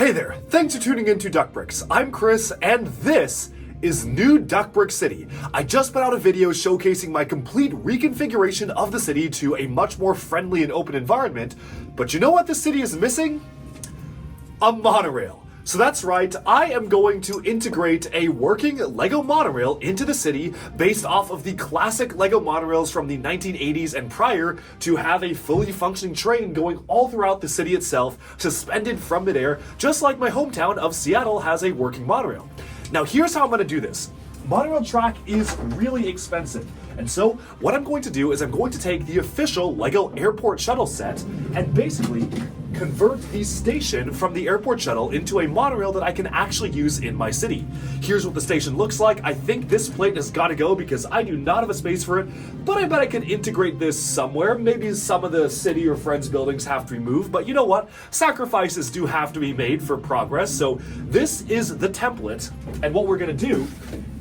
Hey there, thanks for tuning into DuckBricks. I'm Chris, and this is new DuckBrick City. I just put out a video showcasing my complete reconfiguration of the city to a much more friendly and open environment, but you know what the city is missing? A monorail. So that's right, I am going to integrate a working LEGO Monorail into the city based off of the classic LEGO Monorails from the 1980s and prior to have a fully functioning train going all throughout the city itself, suspended from midair, just like my hometown of Seattle has a working monorail. Now here's how I'm going to do this. Monorail track is really expensive. And so what I'm going to do is I'm going to take the official LEGO Airport Shuttle set and basically convert the station from the airport shuttle into a monorail that I can actually use in my city. Here's what the station looks like. I think this plate has got to go because I do not have a space for it, but I bet I can integrate this somewhere. Maybe some of the city or friends buildings have to be moved, but you know what? Sacrifices do have to be made for progress. So this is the template, and what we're going to do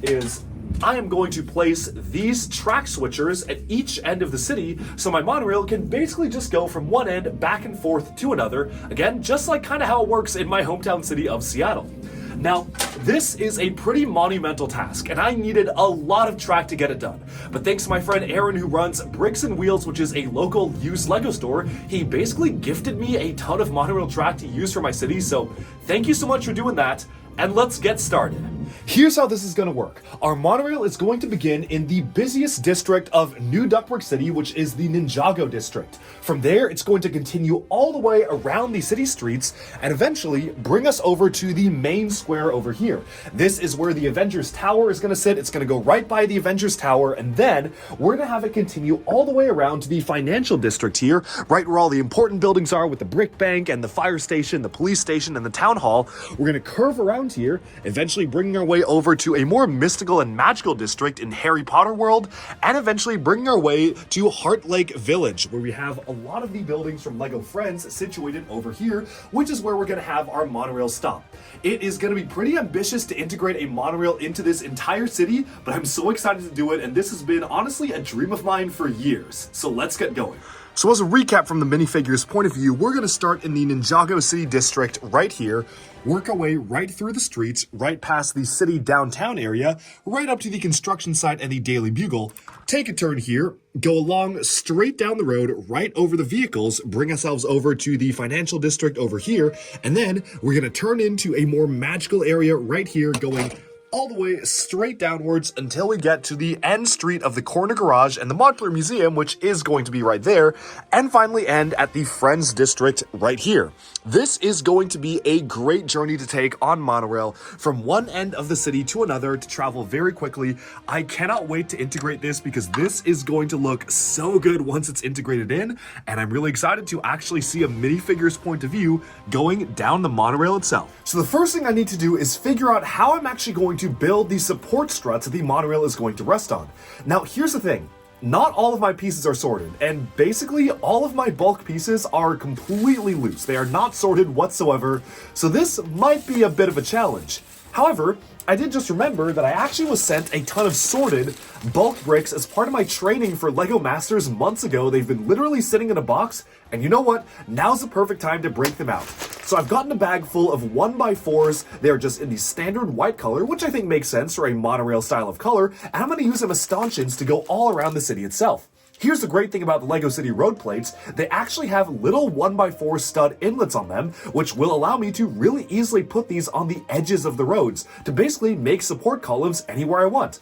is I am going to place these track switchers at each end of the city so my monorail can basically just go from one end back and forth to another, again, just like kind of how it works in my hometown city of Seattle. Now, this is a pretty monumental task, and I needed a lot of track to get it done. But thanks to my friend Aaron, who runs Bricks and Wheels, which is a local used LEGO store, he basically gifted me a ton of monorail track to use for my city, so thank you so much for doing that, and let's get started. Here's how this is going to work. Our monorail is going to begin in the busiest district of New DuckBrick City, which is the Ninjago district. From there, it's going to continue all the way around the city streets and eventually bring us over to the main square over here. This is where the Avengers Tower is going to sit. It's going to go right by the Avengers Tower, and then we're going to have it continue all the way around to the financial district here, right where all the important buildings are with the brick bank and the fire station, the police station, and the town hall. We're going to curve around here, eventually bringing our way over to a more mystical and magical district in Harry Potter world, and eventually bringing our way to Heart Lake Village, where we have a lot of the buildings from LEGO Friends situated over here, which is where we're going to have our monorail stop. It is going to be pretty ambitious to integrate a monorail into this entire city, but I'm so excited to do it, and this has been honestly a dream of mine for years. So let's get going. So as a recap from the minifigures point of view, we're going to start in the Ninjago City district right here, work our way right through the streets, right past the city downtown area, right up to the construction site and the Daily Bugle, take a turn here, go along straight down the road, right over the vehicles, bring ourselves over to the financial district over here, and then we're going to turn into a more magical area right here, going all the way straight downwards until we get to the end street of the corner garage and the modular museum, which is going to be right there, and finally end at the Friends district right here. This is going to be a great journey to take on monorail from one end of the city to another to travel very quickly. I cannot wait to integrate this because this is going to look so good once it's integrated in, and I'm really excited to actually see a minifigure's point of view going down the monorail itself. So the first thing I need to do is figure out how I'm actually going to build the support struts that the monorail is going to rest on. Now, here's the thing. Not all of my pieces are sorted, and basically all of my bulk pieces are completely loose. They are not sorted whatsoever, so this might be a bit of a challenge. However, I did just remember that I actually was sent a ton of sorted bulk bricks as part of my training for LEGO Masters months ago. They've been literally sitting in a box, and you know what? Now's the perfect time to break them out. So I've gotten a bag full of 1x4s. They're just in the standard white color, which I think makes sense for a monorail style of color, and I'm going to use them as stanchions to go all around the city itself. Here's the great thing about the LEGO City road plates. They actually have little 1x4 stud inlets on them, which will allow me to really easily put these on the edges of the roads to basically make support columns anywhere I want.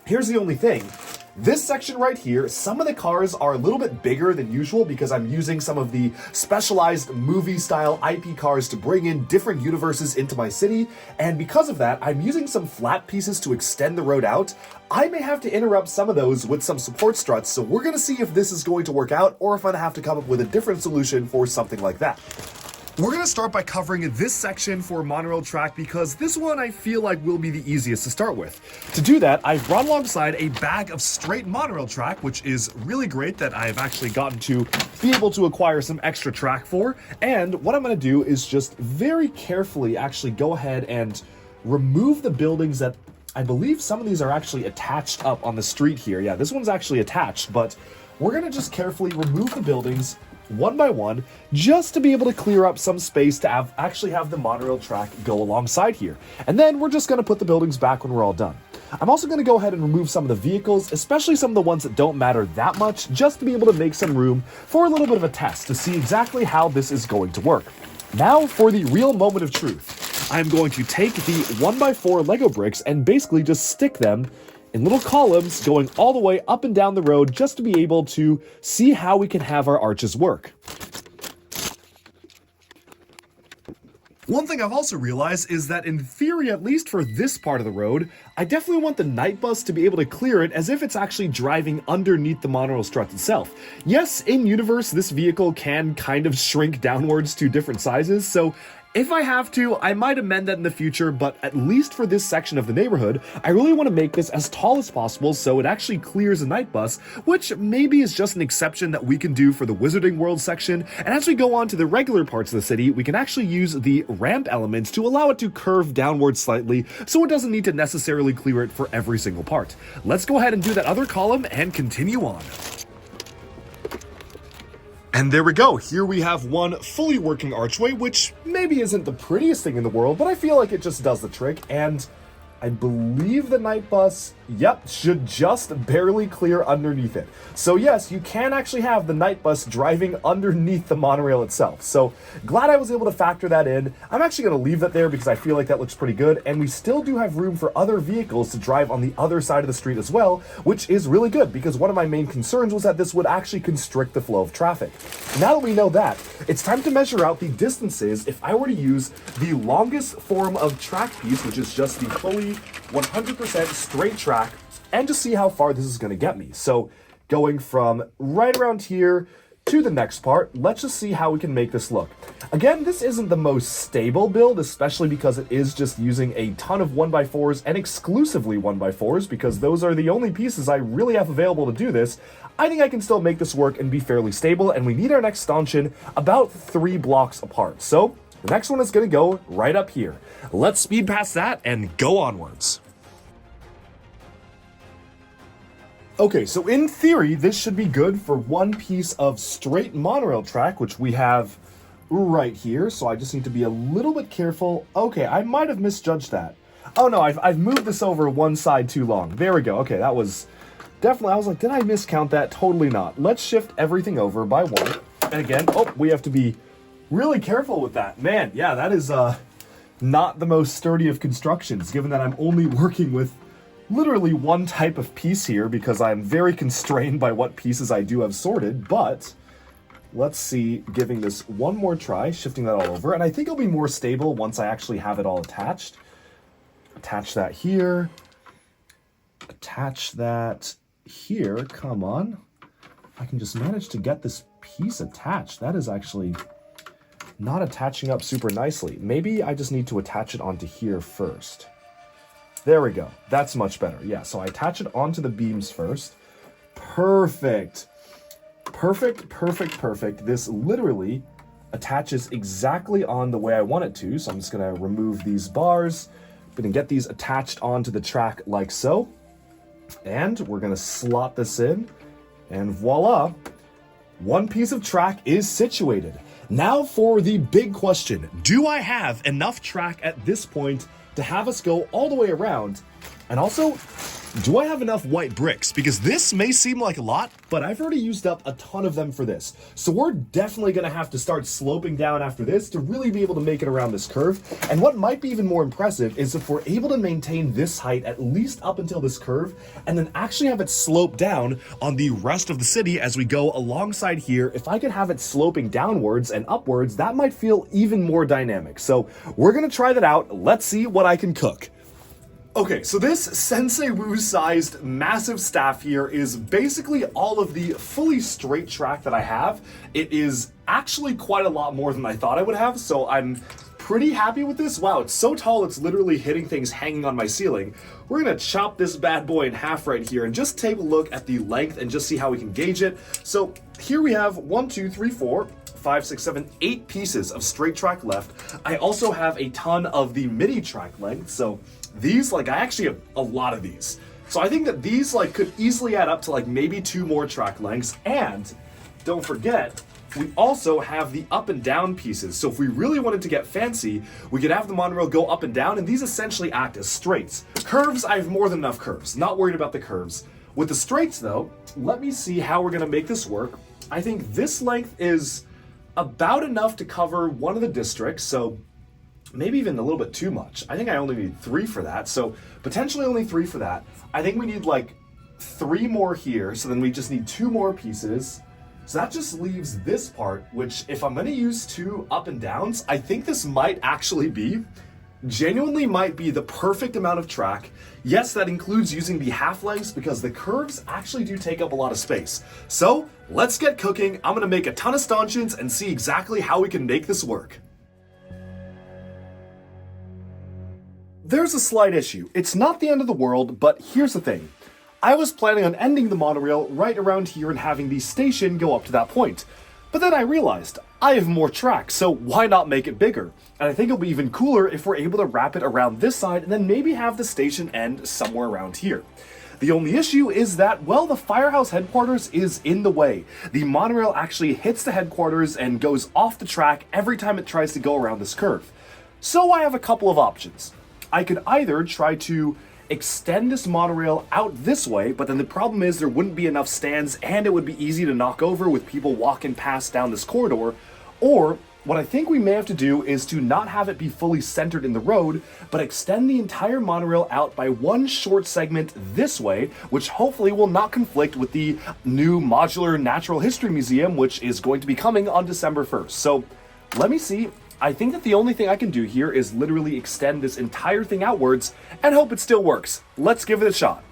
Here's the only thing. This section right here, some of the cars are a little bit bigger than usual because I'm using some of the specialized movie-style IP cars to bring in different universes into my city, and because of that, I'm using some flat pieces to extend the road out. I may have to interrupt some of those with some support struts, so we're going to see if this is going to work out or if I'm going to have to come up with a different solution for something like that. We're going to start by covering this section for monorail track because this one I feel like will be the easiest to start with. To do that, I've brought alongside a bag of straight monorail track, which is really great that I've actually gotten to be able to acquire some extra track for. And what I'm going to do is just very carefully actually go ahead and remove the buildings that I believe some of these are actually attached up on the street here. Yeah, this one's actually attached, but we're going to just carefully remove the buildings one by one, just to be able to clear up some space to actually have the monorail track go alongside here. And then we're just going to put the buildings back when we're all done. I'm also going to go ahead and remove some of the vehicles, especially some of the ones that don't matter that much, just to be able to make some room for a little bit of a test to see exactly how this is going to work. Now for the real moment of truth. I'm going to take the 1x4 Lego bricks and basically just stick them in little columns going all the way up and down the road just to be able to see how we can have our arches work. One thing I've also realized is that in theory, at least for this part of the road, I definitely want the night bus to be able to clear it as if it's actually driving underneath the monorail strut itself. Yes, in universe, this vehicle can kind of shrink downwards to different sizes, so if I have to, I might amend that in the future, but at least for this section of the neighborhood, I really want to make this as tall as possible so it actually clears a night bus, which maybe is just an exception that we can do for the Wizarding World section. And as we go on to the regular parts of the city, we can actually use the ramp elements to allow it to curve downwards slightly, so it doesn't need to necessarily clear it for every single part. Let's go ahead and do that other column and continue on. And there we go. Here we have one fully working archway, which maybe isn't the prettiest thing in the world, but I feel like it just does the trick. And I believe the night bus, yep, should just barely clear underneath it. So yes, you can actually have the night bus driving underneath the monorail itself. So glad I was able to factor that in. I'm actually going to leave that there because I feel like that looks pretty good. And we still do have room for other vehicles to drive on the other side of the street as well, which is really good because one of my main concerns was that this would actually constrict the flow of traffic. Now that we know that, it's time to measure out the distances if I were to use the longest form of track piece, which is just the fully 100% straight track, and just see how far this is going to get me. So going from right around here to the next part, let's just see how we can make this look. Again, this isn't the most stable build, especially because it is just using a ton of 1x4s and exclusively 1x4s, because those are the only pieces I really have available to do this. I think I can still make this work and be fairly stable, and we need our next stanchion about 3 blocks apart. So the next one is going to go right up here. Let's speed past that and go onwards. Okay, so in theory, this should be good for one piece of straight monorail track, which we have right here. So I just need to be a little bit careful. Okay, I might have misjudged that. Oh no, I've moved this over one side too long. There we go. Okay, that was definitely, I was like, did I miscount that? Totally not. Let's shift everything over by 1. And again, we have to be really careful with that. Man, yeah, that is not the most sturdy of constructions, given that I'm only working with literally one type of piece here because I'm very constrained by what pieces I do have sorted. But let's see, giving this one more try, shifting that all over, and I think it'll be more stable once I actually have it all attached. Attach that here, attach that here. Come on, if I can just manage to get this piece attached. That is actually not attaching up super nicely. Maybe I just need to attach it onto here first. There we go. That's much better. Yeah, so I attach it onto the beams first. Perfect. Perfect, perfect, perfect. This literally attaches exactly on the way I want it to. So I'm just going to remove these bars. I'm going to get these attached onto the track like so. And we're going to slot this in. And voila, one piece of track is situated. Now for the big question. Do I have enough track at this point to have us go all the way around? And also, do I have enough white bricks? Because this may seem like a lot, but I've already used up a ton of them for this. So we're definitely going to have to start sloping down after this to really be able to make it around this curve. And what might be even more impressive is if we're able to maintain this height at least up until this curve, and then actually have it slope down on the rest of the city as we go alongside here. If I could have it sloping downwards and upwards, that might feel even more dynamic. So we're going to try that out. Let's see what I can cook. Okay, so this Sensei Wu-sized massive staff here is basically all of the fully straight track that I have. It is actually quite a lot more than I thought I would have, so I'm pretty happy with this. Wow, it's so tall it's literally hitting things hanging on my ceiling. We're gonna chop this bad boy in half right here and just take a look at the length and just see how we can gauge it. So here we have 1, 2, 3, 4, 5, 6, 7, 8 pieces of straight track left. I also have a ton of the midi track length, so these, I actually have a lot of these. So I think that these, could easily add up to, maybe 2 more track lengths. And don't forget, we also have the up and down pieces. So if we really wanted to get fancy, we could have the monorail go up and down, and these essentially act as straights. Curves, I have more than enough curves. Not worried about the curves. With the straights though, let me see how we're gonna make this work. I think this length is about enough to cover one of the districts, so maybe even a little bit too much. I think I only need 3 for that, so potentially only 3 for that. I think we need like 3 more here, so then we just need 2 more pieces. So that just leaves this part, which if I'm gonna use 2 up and downs, I think this might actually be, genuinely might be the perfect amount of track. Yes, that includes using the half lengths because the curves actually do take up a lot of space. So let's get cooking. I'm gonna make a ton of stanchions and see exactly how we can make this work. There's a slight issue. It's not the end of the world, but here's the thing. I was planning on ending the monorail right around here and having the station go up to that point. But then I realized I have more tracks, so why not make it bigger? And I think it'll be even cooler if we're able to wrap it around this side and then maybe have the station end somewhere around here. The only issue is that, well, the firehouse headquarters is in the way. The monorail actually hits the headquarters and goes off the track every time it tries to go around this curve. So I have a couple of options. I could either try to extend this monorail out this way, but then the problem is there wouldn't be enough stands and it would be easy to knock over with people walking past down this corridor. Or what I think we may have to do is to not have it be fully centered in the road, but extend the entire monorail out by one short segment this way, which hopefully will not conflict with the new modular natural history museum, which is going to be coming on December 1st. So let me see. I think that the only thing I can do here is literally extend this entire thing outwards and hope it still works. Let's give it a shot.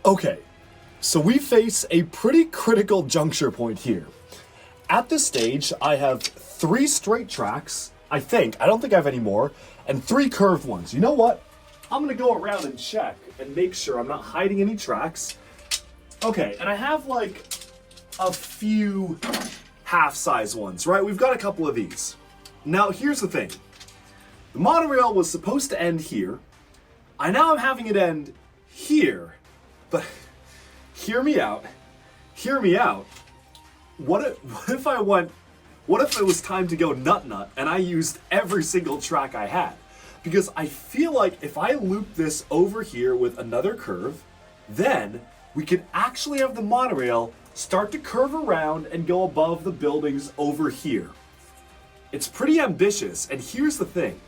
Okay, so we face a pretty critical juncture point here. At this stage, I have 3 straight tracks, I think. I don't think I have any more, and 3 curved ones. You know what? I'm gonna go around and check and make sure I'm not hiding any tracks. Okay, and I have like a few half-size ones, right? We've got a couple of these. Now, here's the thing. The monorail was supposed to end here. I'm having it end here, but hear me out. Hear me out. What if it was time to go nut and I used every single track I had? Because I feel like if I loop this over here with another curve, then we could actually have the monorail start to curve around and go above the buildings over here. It's pretty ambitious, and here's the thing.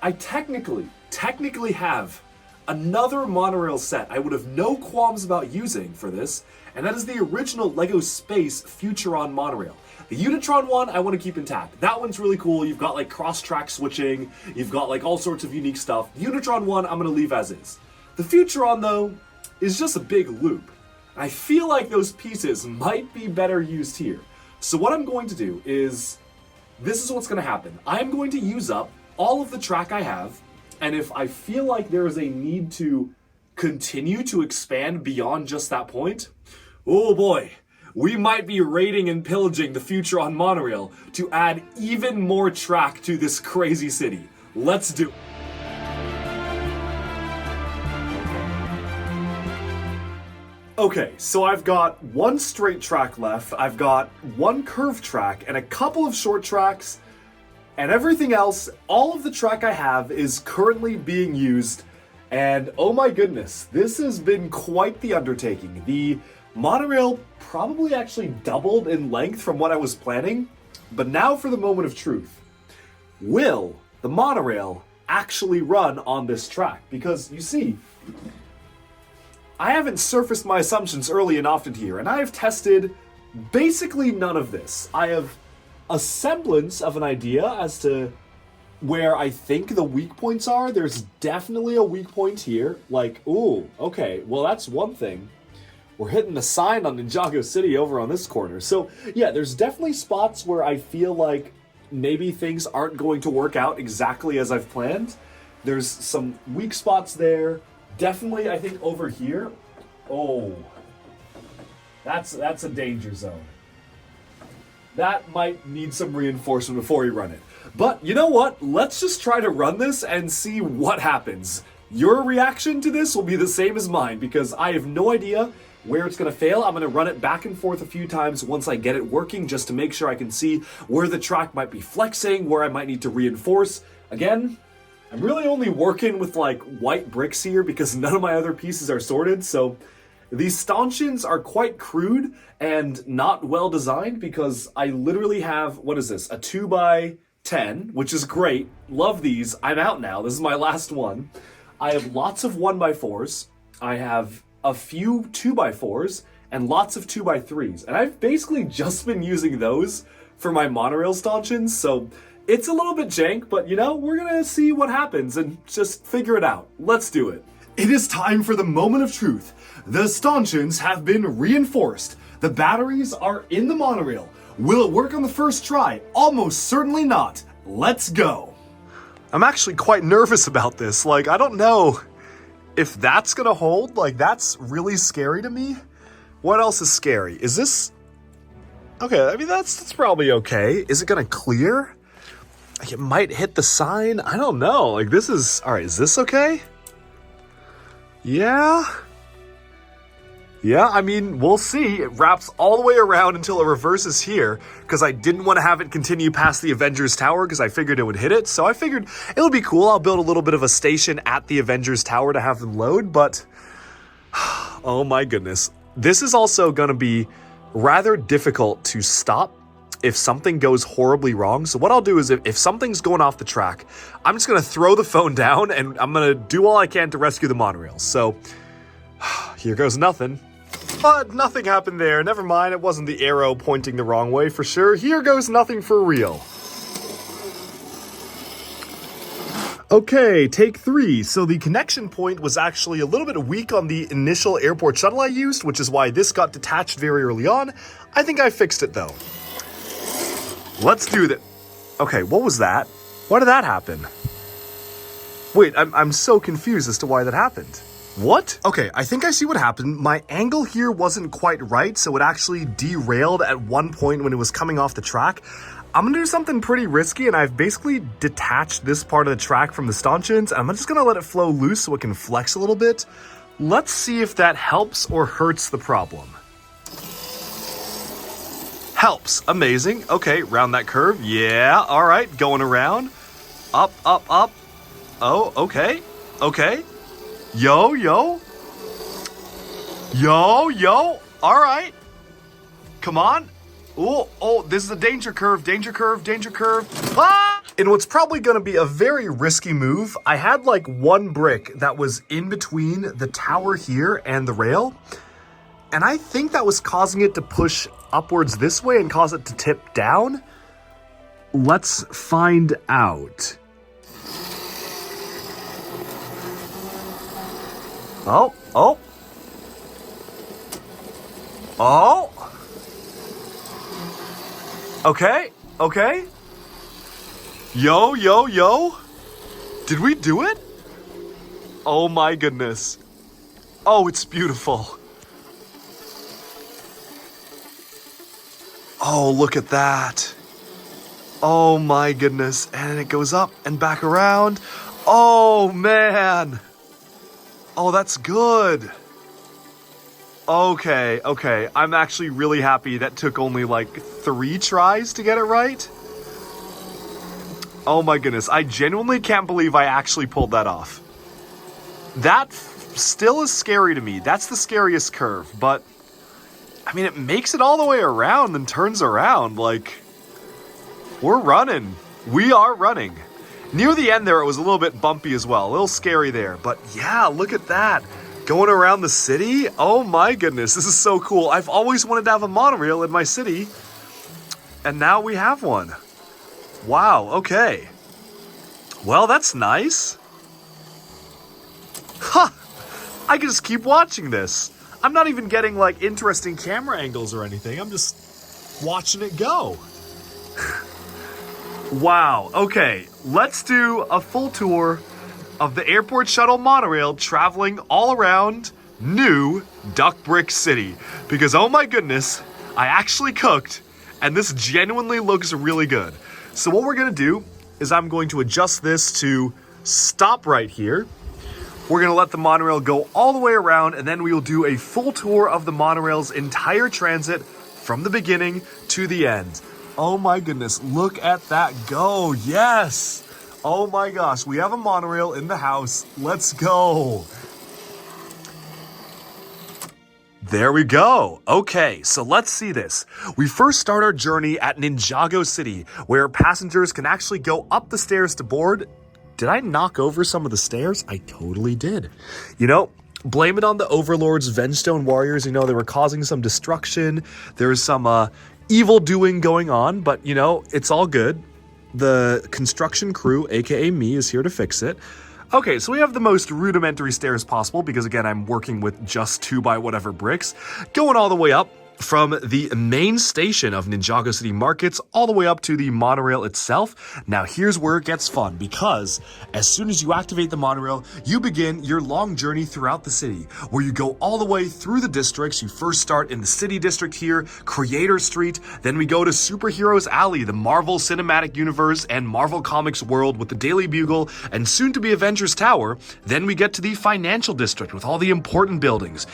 I technically have another monorail set I would have no qualms about using for this, and that is the original LEGO Space Futuron monorail. The Unitron one I want to keep intact. That one's really cool. You've got like cross-track switching, you've got like all sorts of unique stuff. The Unitron one I'm going to leave as is. The Futuron, though, is just a big loop. I feel like those pieces might be better used here. So what I'm going to do is, this is what's going to happen. I'm going to use up all of the track I have, and if I feel like there is a need to continue to expand beyond just that point, oh boy, we might be raiding and pillaging the Futuron monorail to add even more track to this crazy city. Let's do it. Okay, so I've got 1 straight track left, I've got 1 curved track, and a couple of short tracks, and everything else, all of the track I have is currently being used, and oh my goodness, this has been quite the undertaking. The monorail probably actually doubled in length from what I was planning, but now for the moment of truth. Will the monorail actually run on this track? Because, you see, I haven't surfaced my assumptions early and often here, and I have tested basically none of this. I have a semblance of an idea as to where I think the weak points are. There's definitely a weak point here. Like, ooh, okay, well that's one thing. We're hitting the sign on Ninjago City over on this corner. So yeah, there's definitely spots where I feel like maybe things aren't going to work out exactly as I've planned. There's some weak spots there. Definitely, I think over here, oh, that's a danger zone. That might need some reinforcement before you run it. But you know what? Let's just try to run this and see what happens. Your reaction to this will be the same as mine because I have no idea where it's going to fail. I'm going to run it back and forth a few times once I get it working just to make sure I can see where the track might be flexing, where I might need to reinforce. Again, I'm really only working with like white bricks here because none of my other pieces are sorted, so these stanchions are quite crude and not well designed because I literally have, what is this, a 2x10, which is great. Love these. I'm out now. This is my last one. I have lots of 1x4s. I have a few 2x4s and lots of 2x3s. And I've basically just been using those for my monorail stanchions, so it's a little bit jank, but you know, we're gonna see what happens and just figure it out. Let's do it. It is time for the moment of truth. The stanchions have been reinforced. The batteries are in the monorail. Will it work on the first try? Almost certainly not. Let's go. I'm actually quite nervous about this. Like, I don't know if that's gonna hold. Like, that's really scary to me. What else is scary? Is this... Okay, I mean, that's probably okay. Is it gonna clear? Like, it might hit the sign? I don't know. Like, this is... All right, is this okay? Yeah? Yeah, I mean, we'll see. It wraps all the way around until it reverses here because I didn't want to have it continue past the Avengers Tower because I figured it would hit it. So I figured it'll be cool. I'll build a little bit of a station at the Avengers Tower to have them load, but oh my goodness. This is also going to be rather difficult to stop if something goes horribly wrong. So what I'll do is if something's going off the track, I'm just going to throw the phone down and I'm going to do all I can to rescue the monorail. So here goes nothing. But nothing happened there. Never mind, it wasn't the arrow pointing the wrong way for sure. Here goes nothing for real. Okay, take 3. So the connection point was actually a little bit weak on the initial airport shuttle I used, which is why this got detached very early on. I think I fixed it though. Let's do that. Okay, what was that? Why did that happen? Wait, I'm so confused as to why that happened. What? Okay, I think I see what happened. My angle here wasn't quite right, so it actually derailed at one point when it was coming off the track. I'm gonna do something pretty risky, and I've basically detached this part of the track from the stanchions, and I'm just gonna let it flow loose so it can flex a little bit. Let's see if that helps or hurts the problem. Helps. Amazing. Okay, round that curve. Yeah, all right, going around. Up, up, up. Oh, okay. Okay. Yo, yo. Yo, yo. All right. Come on. Oh, this is a danger curve, danger curve, danger curve. Ah! In what's probably going to be a very risky move, I had like one brick that was in between the tower here and the rail. And I think that was causing it to push upwards this way and cause it to tip down. Let's find out. Oh. Okay. Yo. Did we do it? Oh my goodness. Oh, it's beautiful. Oh, look at that. Oh my goodness. And it goes up and back around. Oh man. Oh, that's good. Okay. I'm actually really happy that took only like 3 tries to get it right. Oh my goodness. I genuinely can't believe I actually pulled that off. That still is scary to me. That's the scariest curve, but I mean, it makes it all the way around and turns around. Like, we're running. We are running. Near the end there, it was a little bit bumpy as well. A little scary there. But yeah, look at that. Going around the city. Oh my goodness, this is so cool. I've always wanted to have a monorail in my city. And now we have one. Wow, okay. Well, that's nice. Huh. I can just keep watching this. I'm not even getting like interesting camera angles or anything. I'm just watching it go. Wow, okay. Let's do a full tour of the airport shuttle monorail traveling all around new DuckTropolis City. Because oh my goodness, I actually cooked and this genuinely looks really good. So what we're gonna do is I'm going to adjust this to stop right here. We're gonna let the monorail go all the way around, and then we will do a full tour of the monorail's entire transit from the beginning to the end. Oh my goodness, look at that go. Yes. Oh my gosh, we have a monorail in the house. Let's go. There we go. Okay, so let's see this. We first start our journey at Ninjago City, where passengers can actually go up the stairs to board. Did I knock over some of the stairs? I totally did. You know, blame it on the Overlord's Vengestone warriors. You know, they were causing some destruction. There's some evil doing going on, but you know, it's all good. The construction crew, aka me, is here to fix it. Okay, so we have the most rudimentary stairs possible because again, I'm working with just 2x bricks, going all the way up from the main station of Ninjago City Markets all the way up to the monorail itself. Now here's where it gets fun, because as soon as you activate the monorail, you begin your long journey throughout the city, where you go all the way through the districts. You first start in the city district here, Creator Street, then we go to Superheroes Alley, the Marvel Cinematic Universe and Marvel Comics world with the Daily Bugle and soon to be Avengers Tower. Then we get to the financial district with all the important buildings.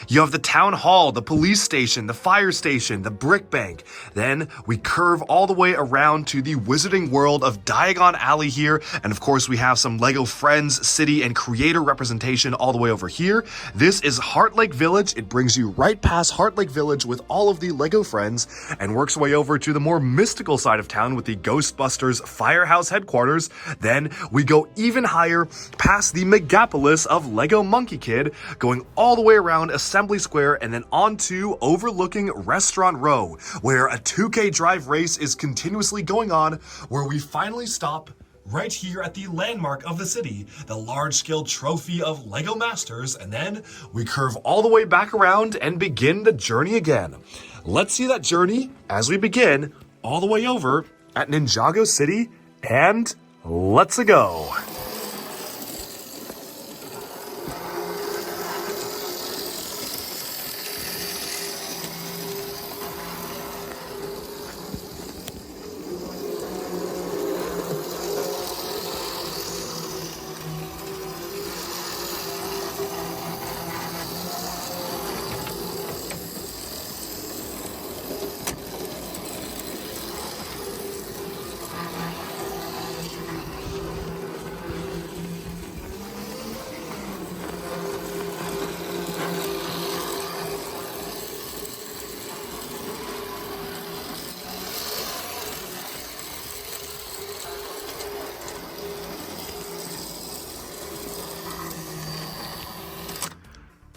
You have the town hall, the police station, the fire station, the brick bank. Then we curve all the way around to the wizarding world of Diagon Alley here. And of course, we have some LEGO Friends, City, and Creator representation all the way over here. This is Heart Lake Village. It brings you right past Heart Lake Village with all of the LEGO Friends and works way over to the more mystical side of town with the Ghostbusters Firehouse headquarters. Then we go even higher past the Megapolis of LEGO Monkey Kid, going all the way around Assembly Square and then onto overlooking Restaurant Row, where a 2K drive race is continuously going on, where we finally stop right here at the landmark of the city, the large-scale trophy of LEGO Masters, and then we curve all the way back around and begin the journey again. Let's see that journey as we begin all the way over at Ninjago City, and let's go.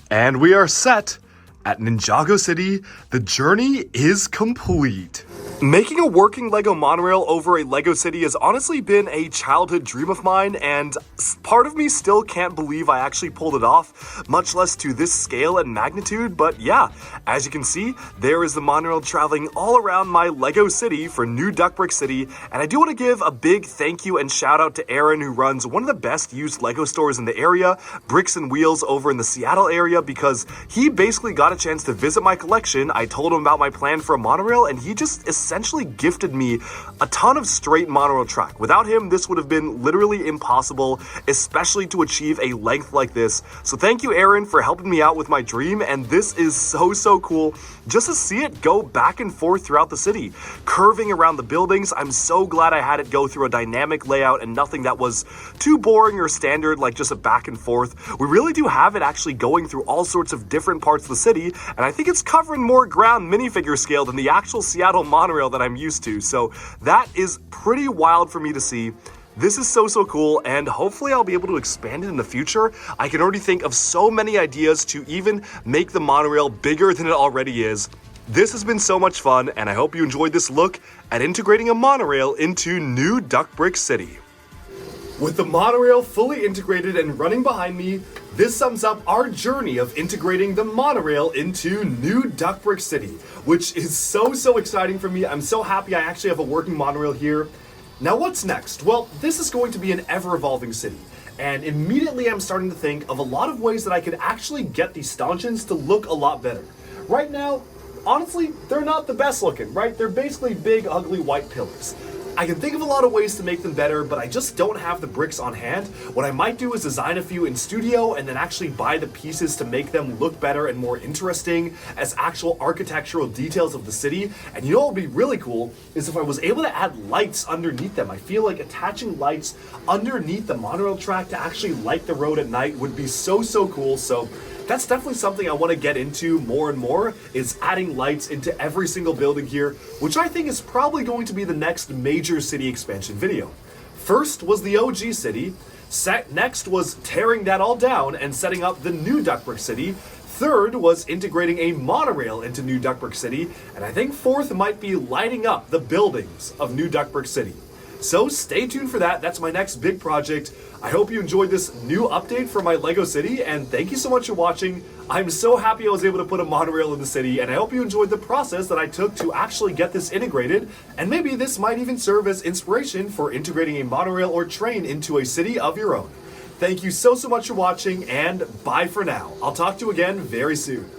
And we are set at Ninjago City. The journey is complete. Making a working LEGO monorail over a LEGO city has honestly been a childhood dream of mine, and part of me still can't believe I actually pulled it off, much less to this scale and magnitude. But yeah, as you can see, there is the monorail traveling all around my LEGO city for New Duckbrick City. And I do want to give a big thank you and shout out to Aaron, who runs one of the best used LEGO stores in the area, Bricks and Wheels over in the Seattle area, because he basically got a chance to visit my collection. I told him about my plan for a monorail, and he just essentially gifted me a ton of straight monorail track. Without him, this would have been literally impossible, especially to achieve a length like this. So thank you, Aaron, for helping me out with my dream, and this is so cool just to see it go back and forth throughout the city, curving around the buildings. I'm so glad I had it go through a dynamic layout and nothing that was too boring or standard, like just a back and forth. We really do have it actually going through all sorts of different parts of the city, and I think it's covering more ground minifigure scale than the actual Seattle monorail that I'm used to. So that is pretty wild for me to see. This is so cool, and hopefully I'll be able to expand it in the future. I can already think of so many ideas to even make the monorail bigger than it already is. This has been so much fun, and I hope you enjoyed this look at integrating a monorail into New Duckbrick City. With the monorail fully integrated and running behind me, this sums up our journey of integrating the monorail into New Duckbrick City, which is so exciting for me. I'm so happy I actually have a working monorail here. Now what's next? Well, this is going to be an ever-evolving city, and immediately I'm starting to think of a lot of ways that I could actually get these stanchions to look a lot better. Right now, honestly, they're not the best looking, right? They're basically big, ugly white pillars. I can think of a lot of ways to make them better, but I just don't have the bricks on hand. What I might do is design a few in studio and then actually buy the pieces to make them look better and more interesting as actual architectural details of the city. And you know what would be really cool is if I was able to add lights underneath them. I feel like attaching lights underneath the monorail track to actually light the road at night would be so cool. So that's definitely something I want to get into more and more, is adding lights into every single building here, which I think is probably going to be the next major city expansion video. First was the OG city, next was tearing that all down and setting up the new Duckbrick City, third was integrating a monorail into New Duckbrick City, and I think fourth might be lighting up the buildings of New Duckbrick City. So stay tuned for that. That's my next big project. I hope you enjoyed this new update for my LEGO city, and thank you so much for watching. I'm so happy I was able to put a monorail in the city, and I hope you enjoyed the process that I took to actually get this integrated, and maybe this might even serve as inspiration for integrating a monorail or train into a city of your own. Thank you so much for watching, and bye for now. I'll talk to you again very soon.